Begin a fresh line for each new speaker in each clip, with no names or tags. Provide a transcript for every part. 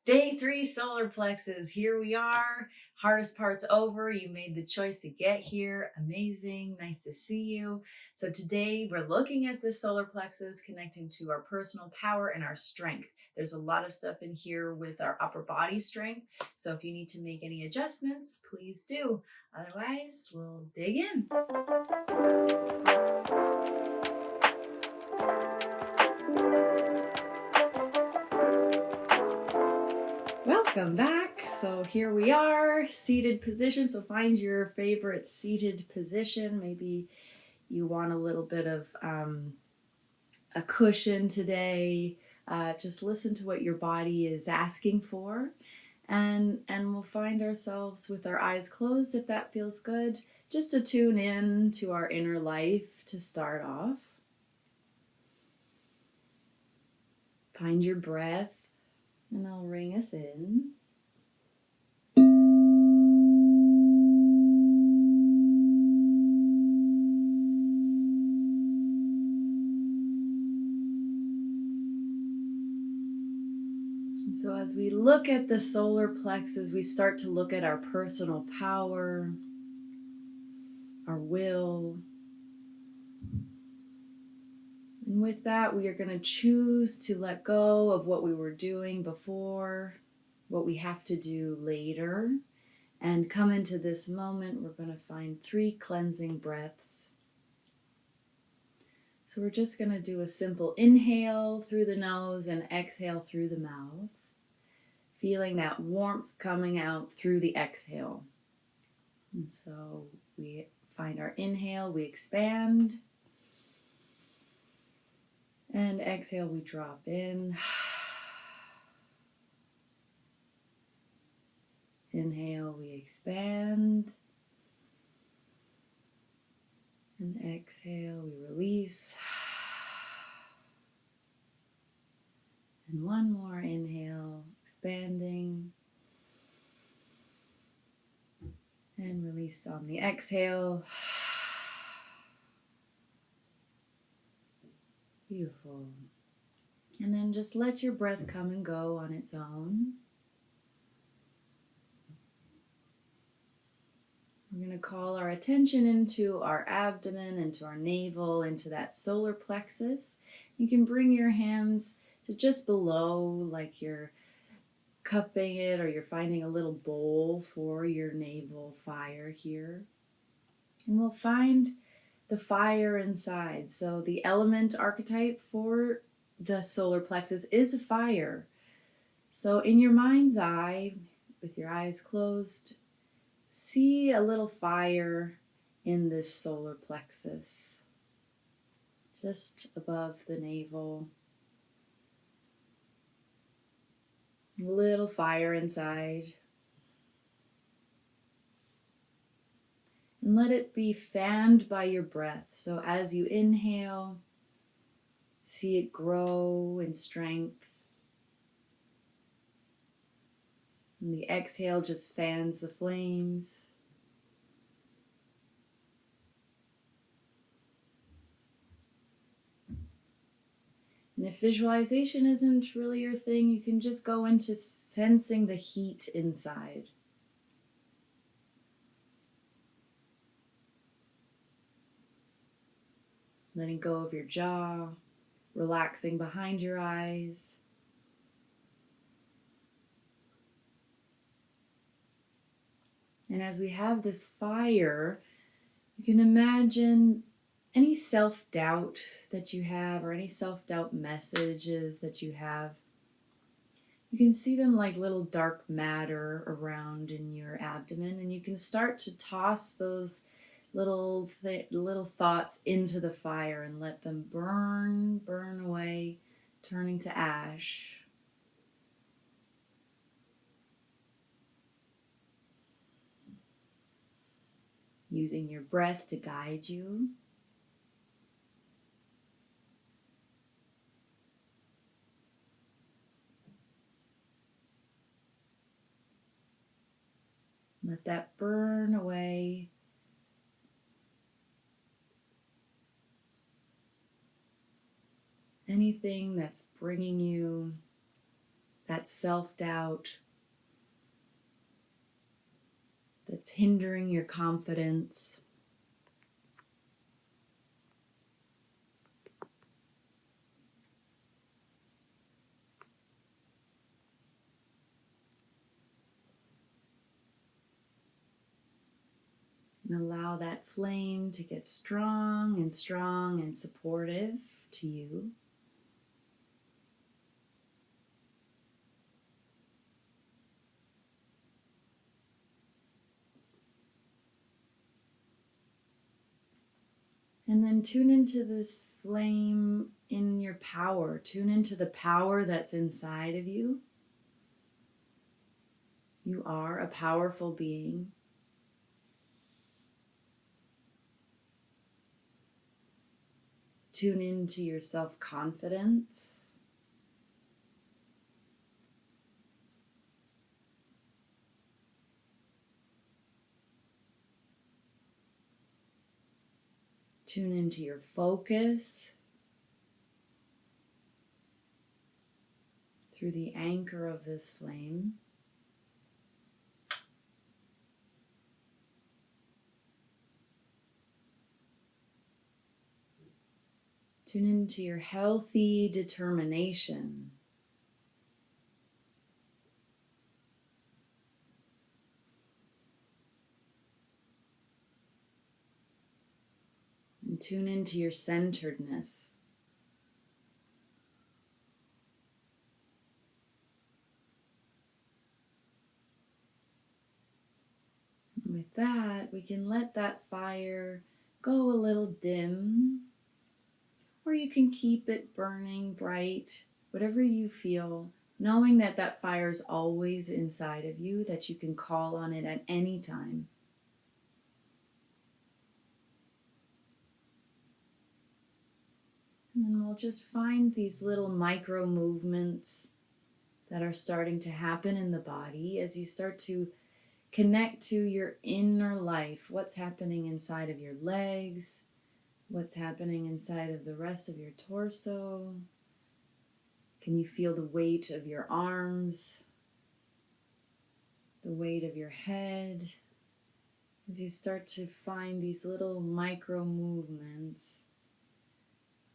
Day 3 solar plexus. Here we are. Hardest part's over. You made the choice to get here. Amazing. Nice to see you. So today we're looking at the solar plexus, connecting to our personal power and our strength. There's a lot of stuff in here with our upper body strength. So if you need to make any adjustments, please do. Otherwise, we'll dig in. Welcome back. So here we are, seated position. So find your favorite seated position. Maybe you want a little bit of a cushion today. Just listen to what your body is asking for, and we'll find ourselves with our eyes closed if that feels good. Just to tune in to our inner life to start off. Find your breath. And I'll ring us in. And so as we look at the solar plexus, we start to look at our personal power, our will. And with that, we are going to choose to let go of what we were doing before, what we have to do later, and come into this moment. We're going to find 3 cleansing breaths. So we're just going to do a simple inhale through the nose and exhale through the mouth, feeling that warmth coming out through the exhale. And so we find our inhale, we expand. And exhale, we drop in. Inhale, we expand. And exhale, we release. And one more inhale, expanding. And release on the exhale. Beautiful. And then just let your breath come and go on its own. We're going to call our attention into our abdomen, into our navel, into that solar plexus. You can bring your hands to just below, like you're cupping it or you're finding a little bowl for your navel fire here. And we'll find the fire inside. So the element archetype for the solar plexus is a fire. So in your mind's eye, with your eyes closed, see a little fire in this solar plexus, just above the navel. A little fire inside. And let it be fanned by your breath. So as you inhale, see it grow in strength. And the exhale just fans the flames. And if visualization isn't really your thing, you can just go into sensing the heat inside. Letting go of your jaw, relaxing behind your eyes. And as we have this fire, you can imagine any self-doubt that you have or any self-doubt messages that you have. You can see them like little dark matter around in your abdomen, and you can start to toss those little thoughts into the fire and let them burn away, turning to ash. Using your breath to guide you. Let that burn away. Anything that's bringing you that self-doubt that's hindering your confidence. And allow that flame to get strong and supportive to you. And then tune into this flame in your power. Tune into the power that's inside of you. You are a powerful being. Tune into your self-confidence. Tune into your focus through the anchor of this flame. Tune into your healthy determination. And tune into your centeredness. And with that, we can let that fire go a little dim, or you can keep it burning bright, whatever you feel, knowing that that fire is always inside of you, that you can call on it at any time. And then we'll just find these little micro movements that are starting to happen in the body as you start to connect to your inner life. What's happening inside of your legs? What's happening inside of the rest of your torso? Can you feel the weight of your arms? The weight of your head? As you start to find these little micro movements,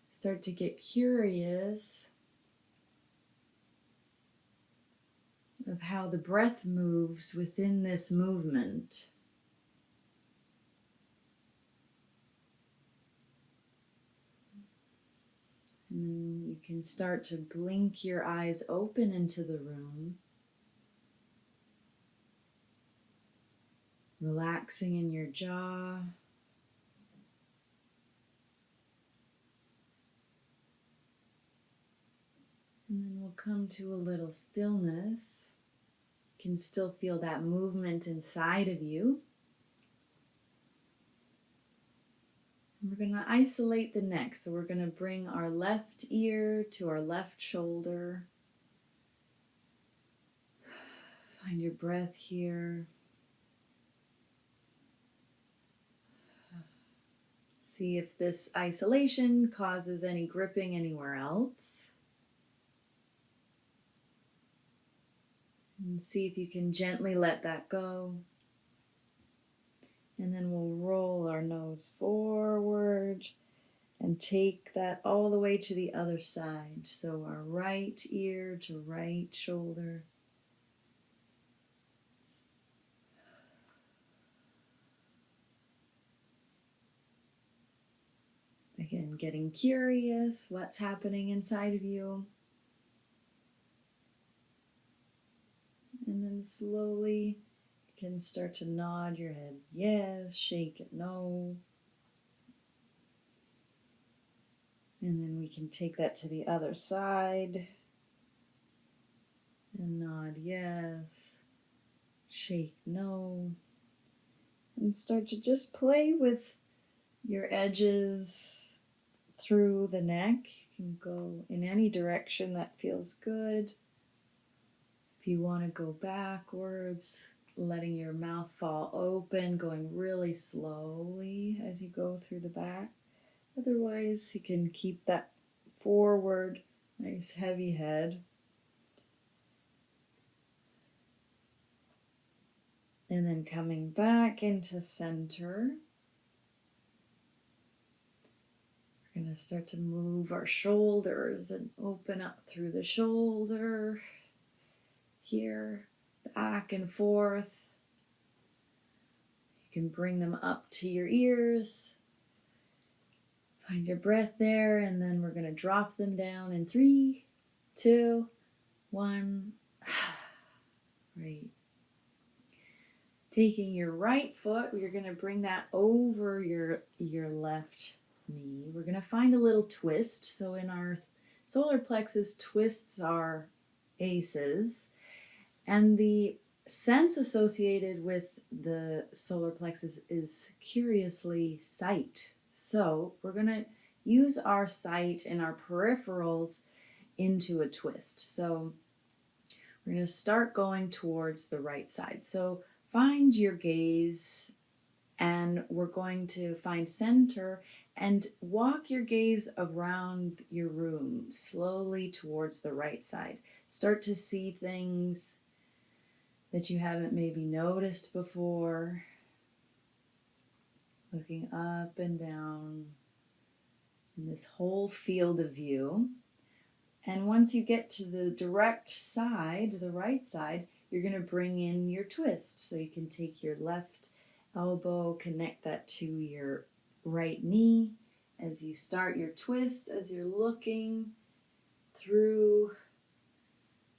start to get curious of how the breath moves within this movement. And then you can start to blink your eyes open into the room, relaxing in your jaw. And then we'll come to a little stillness. You can still feel that movement inside of you. And we're going to isolate the neck. So we're going to bring our left ear to our left shoulder. Find your breath here. See if this isolation causes any gripping anywhere else. And see if you can gently let that go. And then we'll roll our nose forward and take that all the way to the other side. So our right ear to right shoulder. Again, getting curious, what's happening inside of you. And then slowly you can start to nod your head yes, shake it no. And then we can take that to the other side and nod yes, shake no. And start to just play with your edges through the neck. You can go in any direction that feels good. If you want to go backwards, letting your mouth fall open, going really slowly as you go through the back. Otherwise, you can keep that forward, nice heavy head. And then coming back into center. We're going to start to move our shoulders and open up through the shoulder. Here, back and forth. You can bring them up to your ears. Find your breath there, and then we're going to drop them down in 3, 2, 1. Great. Taking your right foot, you're going to bring that over your left knee. We're going to find a little twist. So in our solar plexus, twists are aces. And the sense associated with the solar plexus is curiously sight. So we're going to use our sight and our peripherals into a twist. So we're going to start going towards the right side. So find your gaze, and we're going to find center and walk your gaze around your room slowly towards the right side. Start to see things that you haven't maybe noticed before. Looking up and down in this whole field of view. And once you get to the direct side, the right side, you're going to bring in your twist. So you can take your left elbow, connect that to your right knee as you start your twist, as you're looking through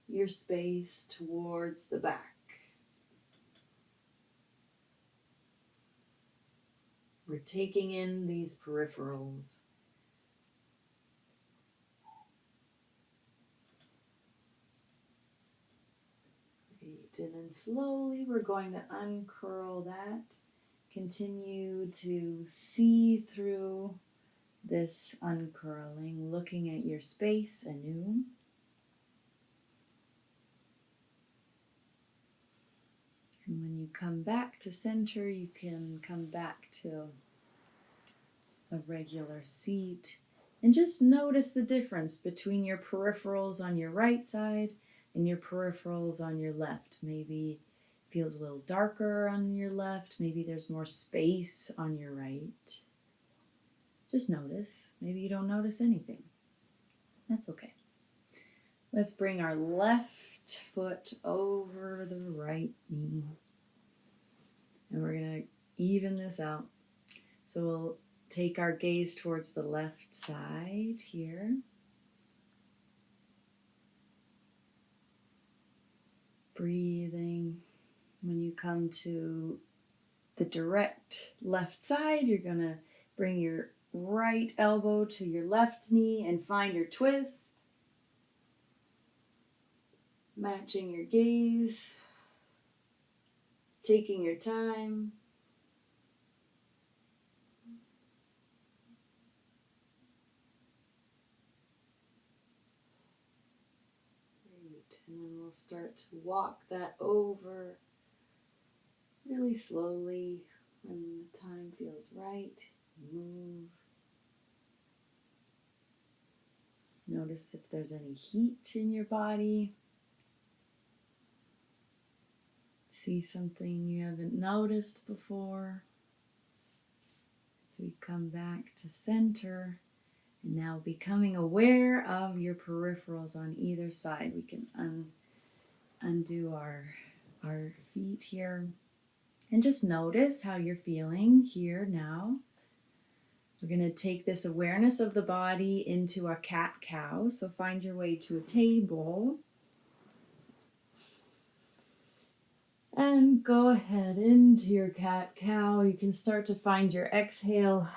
your space towards the back. We're taking in these peripherals. Great. And then slowly we're going to uncurl that. Continue to see through this uncurling, looking at your space anew. And when you come back to center, you can come back to a regular seat and just notice the difference between your peripherals on your right side and your peripherals on your left. Maybe it feels a little darker on your left. Maybe there's more space on your right. Just notice. Maybe you don't notice anything. That's okay. Let's bring our left foot over the right knee. And we're going to even this out. So we'll take our gaze towards the left side here. Breathing. When you come to the direct left side, you're going to bring your right elbow to your left knee and find your twist. Matching your gaze. Taking your time. Great. And then we'll start to walk that over really slowly. When the time feels right, move. Notice if there's any heat in your body. See something you haven't noticed before. So we come back to center, and now becoming aware of your peripherals on either side. We can undo our feet here, and just notice how you're feeling here now. We're going to take this awareness of the body into our cat-cow. So find your way to a table. And go ahead into your cat-cow. You can start to find your exhale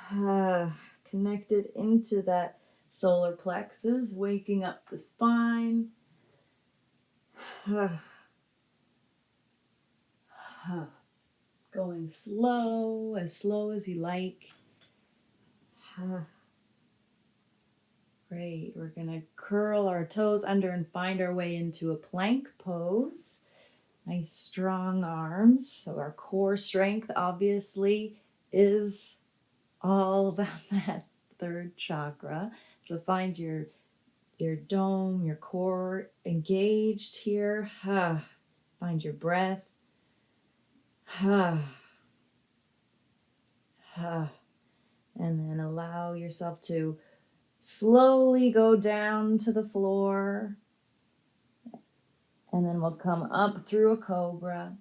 connected into that solar plexus, waking up the spine. Going slow as you like. Great. We're going to curl our toes under and find our way into a plank pose. Nice strong arms. So our core strength obviously is all about that third chakra. So find your dome, your core engaged here. Find your breath. And then allow yourself to slowly go down to the floor. And then we'll come up through a cobra.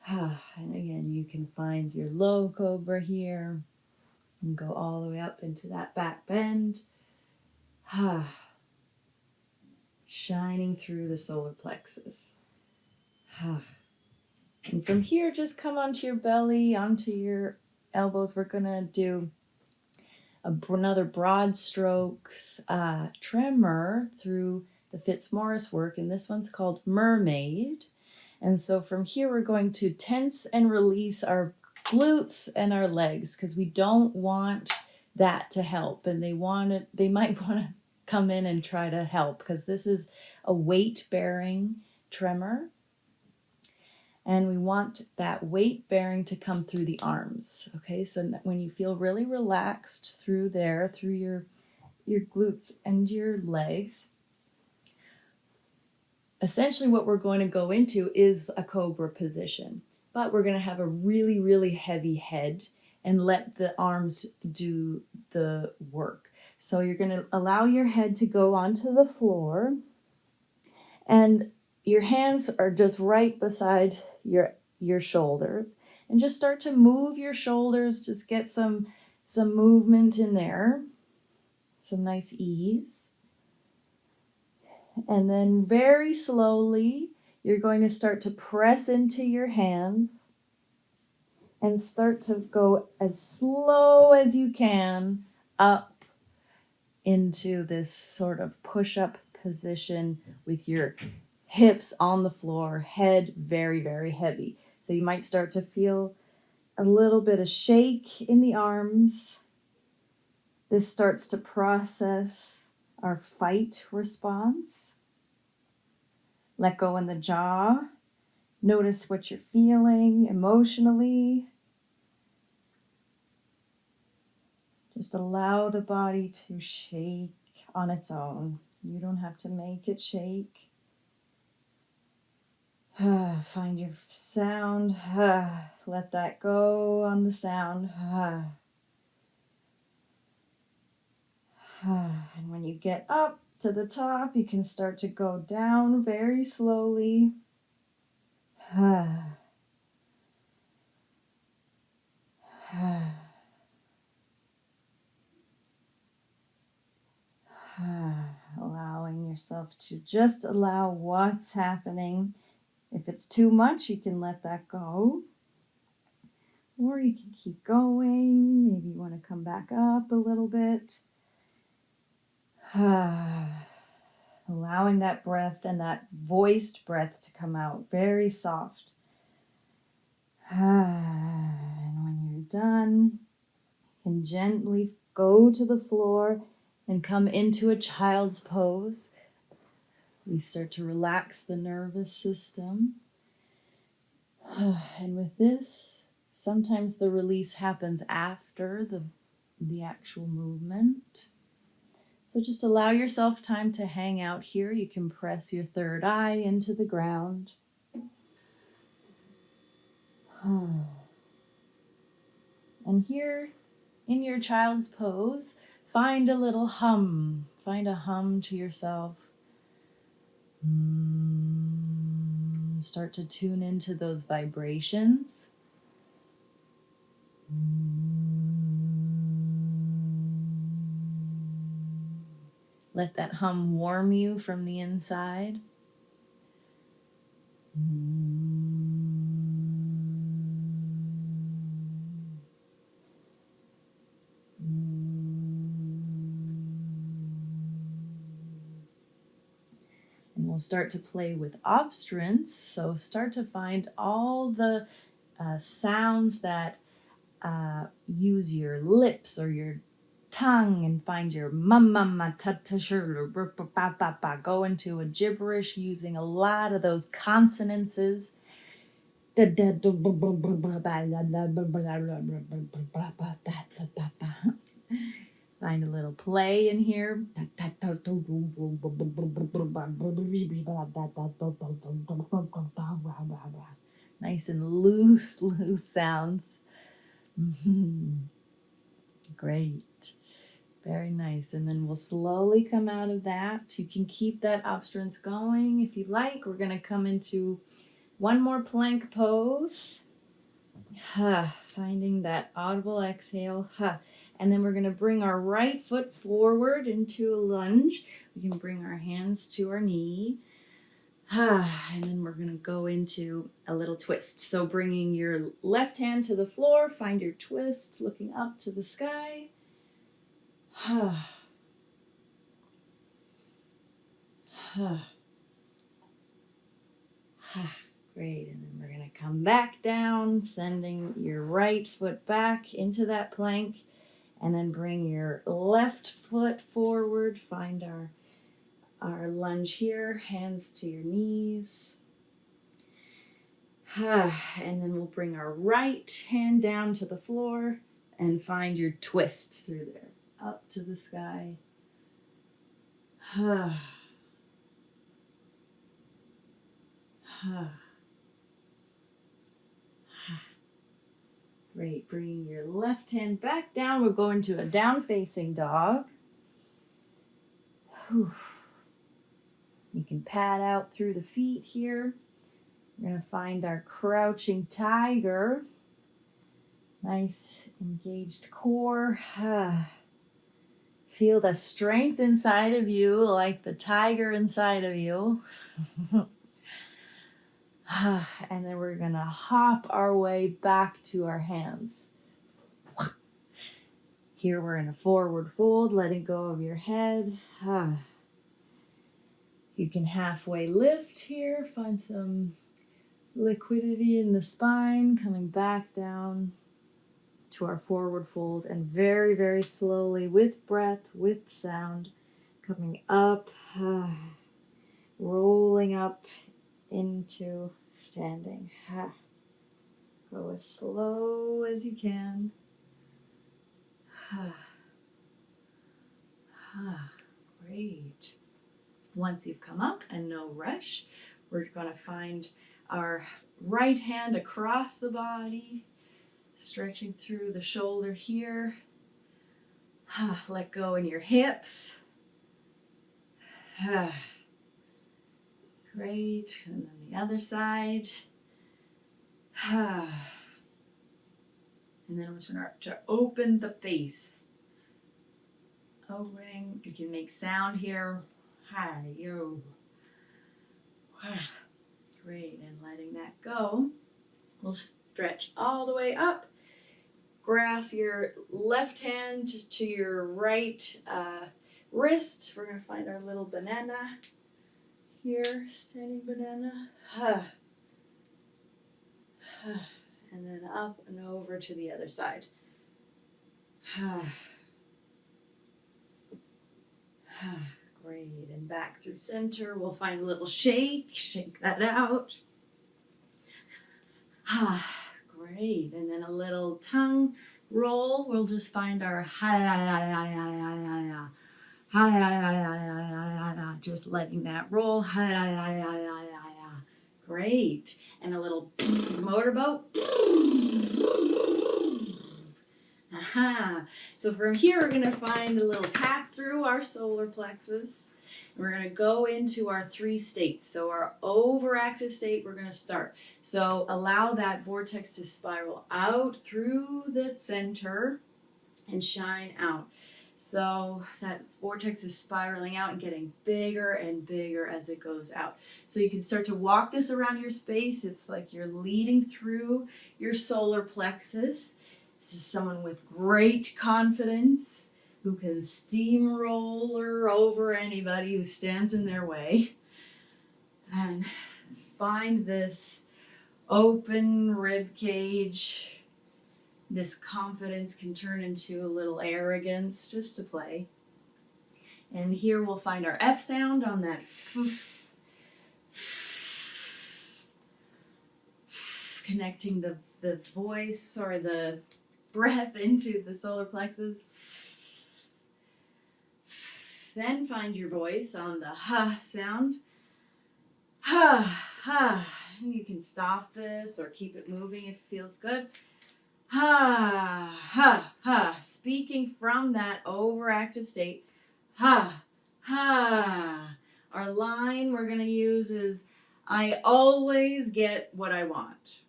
And again, you can find your low cobra here and go all the way up into that back bend. Shining through the solar plexus. And from here, just come onto your belly, onto your elbows. We're going to do another broad strokes tremor through the Fitzmaurice work. And this one's called Mermaid. And so from here, we're going to tense and release our glutes and our legs because we don't want that to help. And they might want to come in and try to help because this is a weight-bearing tremor. And we want that weight bearing to come through the arms. Okay, so when you feel really relaxed through there, through your glutes and your legs, essentially what we're going to go into is a cobra position. But we're going to have a really, really heavy head and let the arms do the work. So you're going to allow your head to go onto the floor and your hands are just right beside your shoulders, and just start to move your shoulders. Just get some movement in there, some nice ease. And then very slowly, you're going to start to press into your hands and start to go as slow as you can up into this sort of push-up position with your hips on the floor, head very, very heavy. So you might start to feel a little bit of shake in the arms. This starts to process our fight response. Let go in the jaw. Notice what you're feeling emotionally. Just allow the body to shake on its own. You don't have to make it shake. Find your sound. Let that go on the sound. And when you get up to the top, you can start to go down very slowly. Allowing yourself to just allow what's happening. If it's too much, you can let that go. Or you can keep going. Maybe you want to come back up a little bit. Allowing that breath and that voiced breath to come out very soft. And when you're done, you can gently go to the floor and come into a child's pose. We start to relax the nervous system. And with this, sometimes the release happens after the actual movement. So just allow yourself time to hang out here. You can press your third eye into the ground. And here in your child's pose, find a little hum. Find a hum to yourself. Start to tune into those vibrations. Let that hum warm you from the inside. And we'll start to play with obstruents. So start to find all the sounds that use your lips or your tongue, and find your mama ta ta shur ba ba ba. Go into a gibberish using a lot of those consonances. Find a little play in here. Nice nice and loose sounds. Great. Very nice. And then we'll slowly come out of that. You can keep that obstruence going if you like. We're going to come into one more plank pose. Finding that audible exhale. And then we're going to bring our right foot forward into a lunge. We can bring our hands to our knee. And then we're going to go into a little twist. So bringing your left hand to the floor, find your twist, looking up to the sky. Great. And then we're going to come back down, sending your right foot back into that plank. And then bring your left foot forward. Find our lunge here, hands to your knees. And then we'll bring our right hand down to the floor and find your twist through there, up to the sky. Great. Bringing your left hand back down. We'll go into a down-facing dog. You can pad out through the feet here. We're going to find our crouching tiger. Nice engaged core. Feel the strength inside of you, like the tiger inside of you. And then we're going to hop our way back to our hands. Here we're in a forward fold, letting go of your head. You can halfway lift here, find some liquidity in the spine, coming back down to our forward fold, and very, very slowly, with breath, with sound, coming up, rolling up into standing. Go as slow as you can. Great. Once you've come up, and no rush, we're going to find our right hand across the body, stretching through the shoulder here. Let go in your hips. Great. And then the other side. And then we're going to open the face. Opening. You can make sound here. Hi-yo. Great. And letting that go. We'll stretch all the way up. Grasp your left hand to your right wrist. We're going to find our little banana here. Standing banana. And then up and over to the other side. Great. And back through center. We'll find a little shake. Shake that out. Great. And then a little tongue roll. We'll just find our just letting that roll. Great. And a little motorboat. So from here, we're going to find a little tap through our solar plexus. We're going to go into our 3 states. So our overactive state, we're going to start. So allow that vortex to spiral out through the center and shine out. So that vortex is spiraling out and getting bigger and bigger as it goes out. So you can start to walk this around your space. It's like you're leading through your solar plexus. This is someone with great confidence who can steamroller over anybody who stands in their way. And find this open rib cage. This confidence can turn into a little arrogance just to play. And here we'll find our F sound on that connecting the voice or the breath into the solar plexus. Then find your voice on the ha sound. Ha, ha. And you can can stop this or keep it moving if it feels good. Ha, ha, ha. Speaking from that overactive state. Ha, ha. Our line we're going to use is, I always get what I want.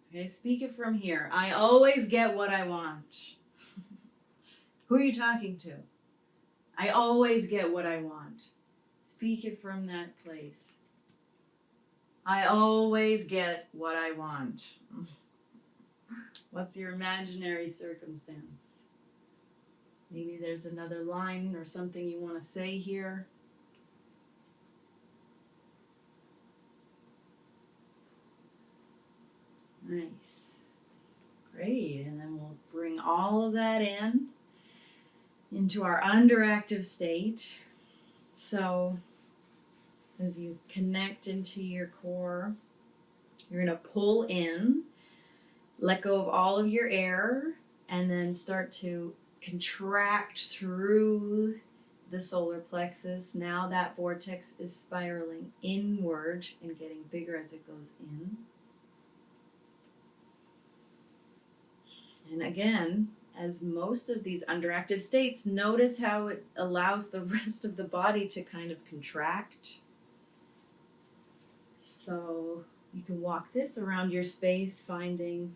Okay, speak it from here. I always get what I want. Who are you talking to? I always get what I want. Speak it from that place. I always get what I want. What's your imaginary circumstance? Maybe there's another line or something you want to say here. Nice. Great. And then we'll bring all of that into our underactive state. So as you connect into your core, you're going to pull in, let go of all of your air, and then start to contract through the solar plexus. Now that vortex is spiraling inward and getting bigger as it goes in. And again, as most of these underactive states, notice how it allows the rest of the body to kind of contract. So you can walk this around your space, finding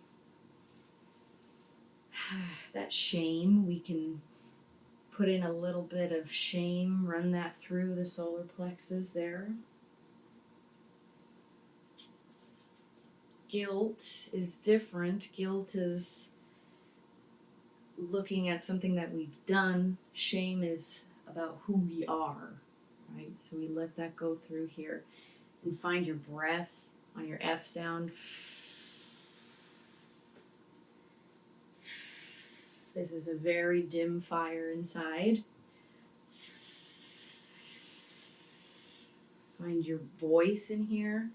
that shame. We can put in a little bit of shame, run that through the solar plexus there. Guilt is different. Guilt is looking at something that we've done. Shame is about who we are, right? So we let that go through here. And find your breath on your F sound. This is a very dim fire inside. Find your voice in here.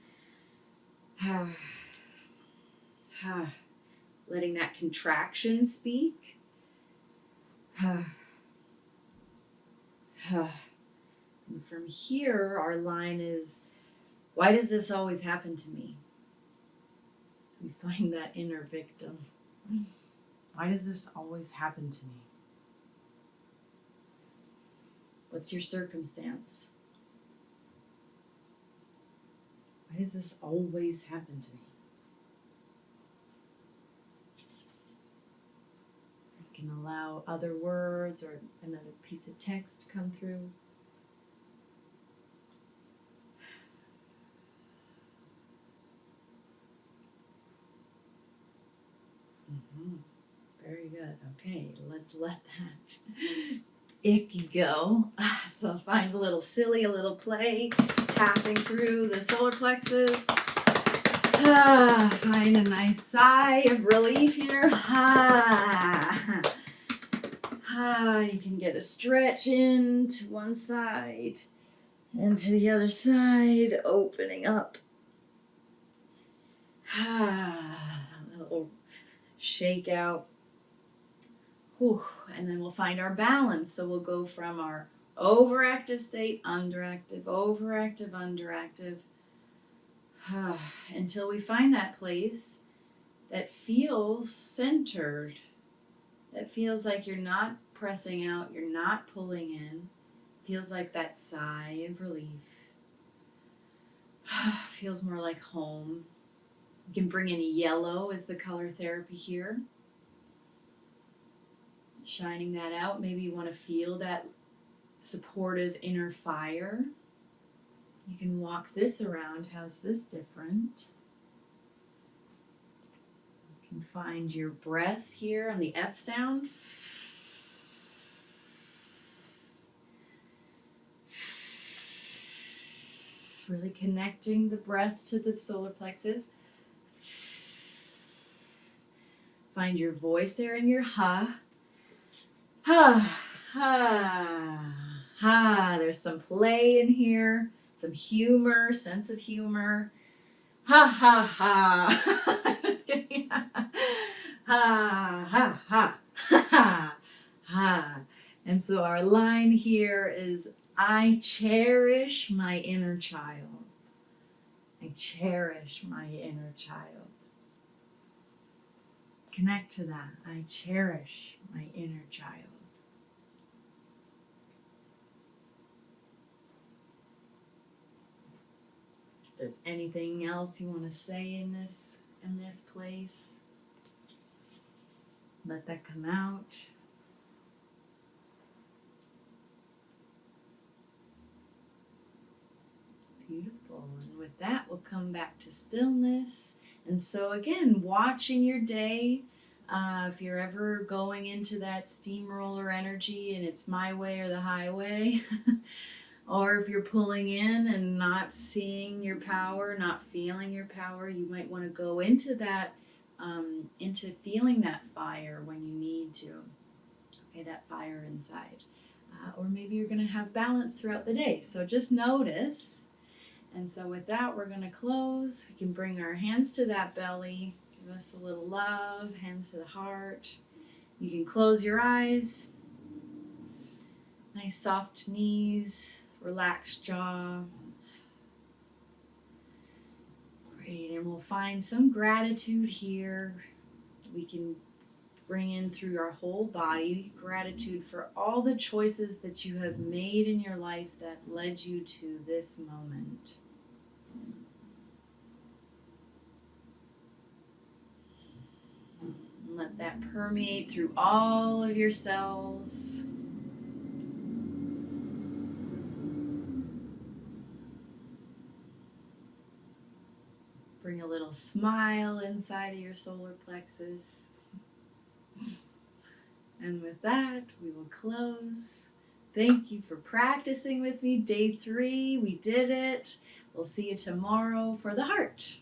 Letting that contraction speak. And from here, our line is, why does this always happen to me? We find that inner victim. Why does this always happen to me? What's your circumstance? Why does this always happen to me? You can allow other words or another piece of text to come through. Very good. Okay, let's let that icky go. So find a little silly, a little play, tapping through the solar plexus. Find a nice sigh of relief here. You can get a stretch in to one side and to the other side, opening up. A little shake out. Whew. And then we'll find our balance. So we'll go from our overactive state, underactive, overactive, underactive, until we find that place that feels centered, that feels like you're not pressing out, you're not pulling in, feels like that sigh of relief, feels more like home. You can bring in yellow as the color therapy here. Shining that out. Maybe you want to feel that supportive inner fire. You can walk this around. How's this different? You can find your breath here on the F sound. Really connecting the breath to the solar plexus. Find your voice there in your ha. Ha, ha, ha. There's some play in here, some humor, sense of humor. Ha, ha, ha. Ha, ha, ha, ha, ha. And so our line here is, I cherish my inner child. I cherish my inner child. Connect to that. I cherish my inner child. If there's anything else you want to say in this place, let that come out. Beautiful. And with that, we'll come back to stillness. And so again, watching your day, if you're ever going into that steamroller energy and it's my way or the highway, or if you're pulling in and not seeing your power, not feeling your power, you might want to go into that, into feeling that fire when you need to. Okay, that fire inside. Or maybe you're going to have balance throughout the day. So just notice. And so with that, we're going to close. We can bring our hands to that belly. Give us a little love. Hands to the heart. You can close your eyes. Nice soft knees. Relaxed jaw. Great. And we'll find some gratitude here. We can bring in through our whole body. Gratitude for all the choices that you have made in your life that led you to this moment. And let that permeate through all of your cells. Bring a little smile inside of your solar plexus. And with that, we will close. Thank you for practicing with me. Day 3, we did it. We'll see you tomorrow for the heart.